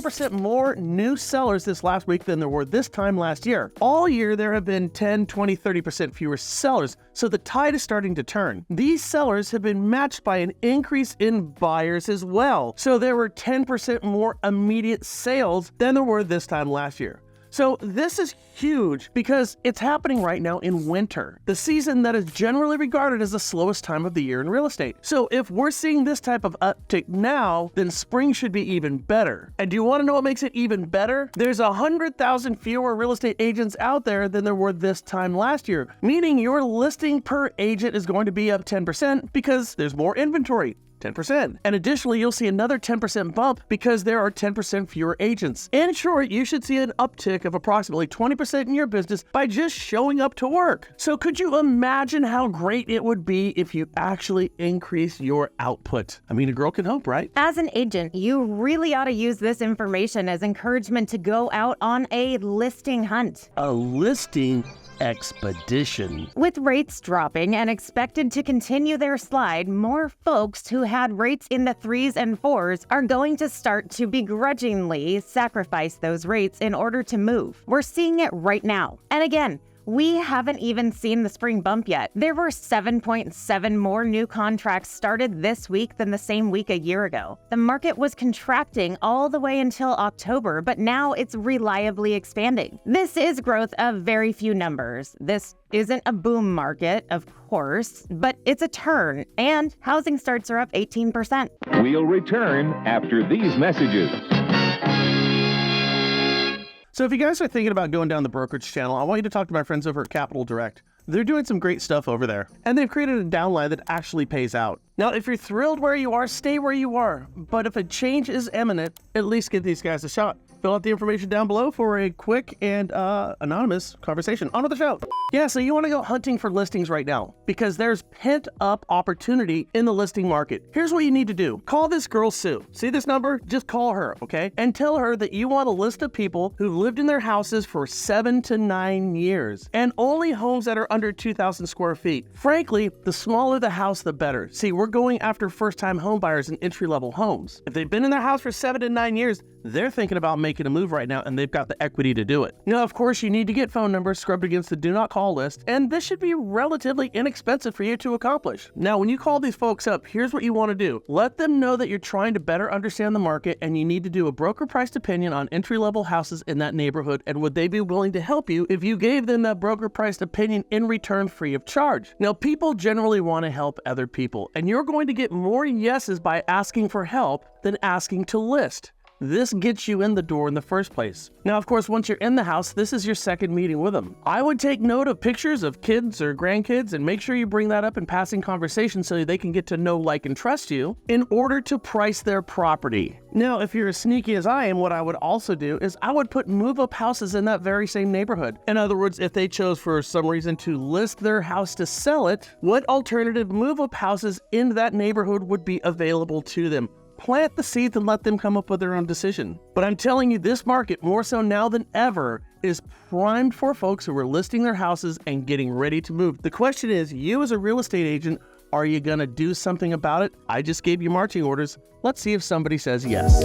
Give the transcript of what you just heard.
10% more new sellers this last week than there were this time last year. All year, there have been 10, 20, 30% fewer sellers, so the tide is starting to turn. These sellers have been matched by an increase in buyers as well, so there were 10% more immediate sales than there were this time last year. So this is huge because it's happening right now in winter, the season that is generally regarded as the slowest time of the year in real estate. So if we're seeing this type of uptick now, then spring should be even better. And do you want to know what makes it even better? There's 100,000 fewer real estate agents out there than there were this time last year, meaning your listing per agent is going to be up 10% because there's more inventory. 10%. And additionally, you'll see another 10% bump because there are 10% fewer agents. In short, you should see an uptick of approximately 20% in your business by just showing up to work. So could you imagine how great it would be if you actually increase your output? I mean, a girl can hope, right? As an agent, you really ought to use this information as encouragement to go out on a listing hunt. A listing expedition. With rates dropping and expected to continue their slide, more folks who had rates in the 3s and 4s are going to start to begrudgingly sacrifice those rates in order to move. We're seeing it right now. And again, we haven't even seen the spring bump yet. There were 7.7 more new contracts started this week than the same week a year ago. The market was contracting all the way until October, but now it's reliably expanding. This is growth of very few numbers. This isn't a boom market, of course, but it's a turn, and housing starts are up 18%. We'll return after these messages. So if you guys are thinking about going down the brokerage channel, I want you to talk to my friends over at Capital Direct. They're doing some great stuff over there, and they've created a downline that actually pays out. Now, if you're thrilled where you are, stay where you are. But if a change is imminent, at least give these guys a shot. Fill out the information down below for a quick and anonymous conversation. On with the show. Yeah, so you want to go hunting for listings right now because there's pent-up opportunity in the listing market. Here's what you need to do. Call this girl, Sue. See this number? Just call her, okay? And tell her that you want a list of people who lived in their houses for 7 to 9 years and only homes that are under 2,000 square feet. Frankly, the smaller the house, the better. See, we're going after first-time home buyers in entry-level homes. If they've been in their house for 7 to 9 years, they're thinking about making a move right now, and they've got the equity to do it. Now, of course, you need to get phone numbers scrubbed against the do not call list, and this should be relatively inexpensive for you to accomplish. Now, when you call these folks up, here's what you want to do. Let them know that you're trying to better understand the market, and you need to do a broker-priced opinion on entry-level houses in that neighborhood, and would they be willing to help you if you gave them that broker-priced opinion in return free of charge? Now, people generally want to help other people, and you're going to get more yeses by asking for help than asking to list. This gets you in the door in the first place. Now, of course, once you're in the house, this is your second meeting with them. I would take note of pictures of kids or grandkids and make sure you bring that up in passing conversation so they can get to know, like, and trust you in order to price their property. Now, if you're as sneaky as I am, what I would also do is I would put move-up houses in that very same neighborhood. In other words, if they chose for some reason to list their house to sell it, what alternative move-up houses in that neighborhood would be available to them? Plant the seeds and let them come up with their own decision. But I'm telling you, this market, more so now than ever, is primed for folks who are listing their houses and getting ready to move. The question is, you as a real estate agent, are you going to do something about it? I just gave you marching orders. Let's see if somebody says yes.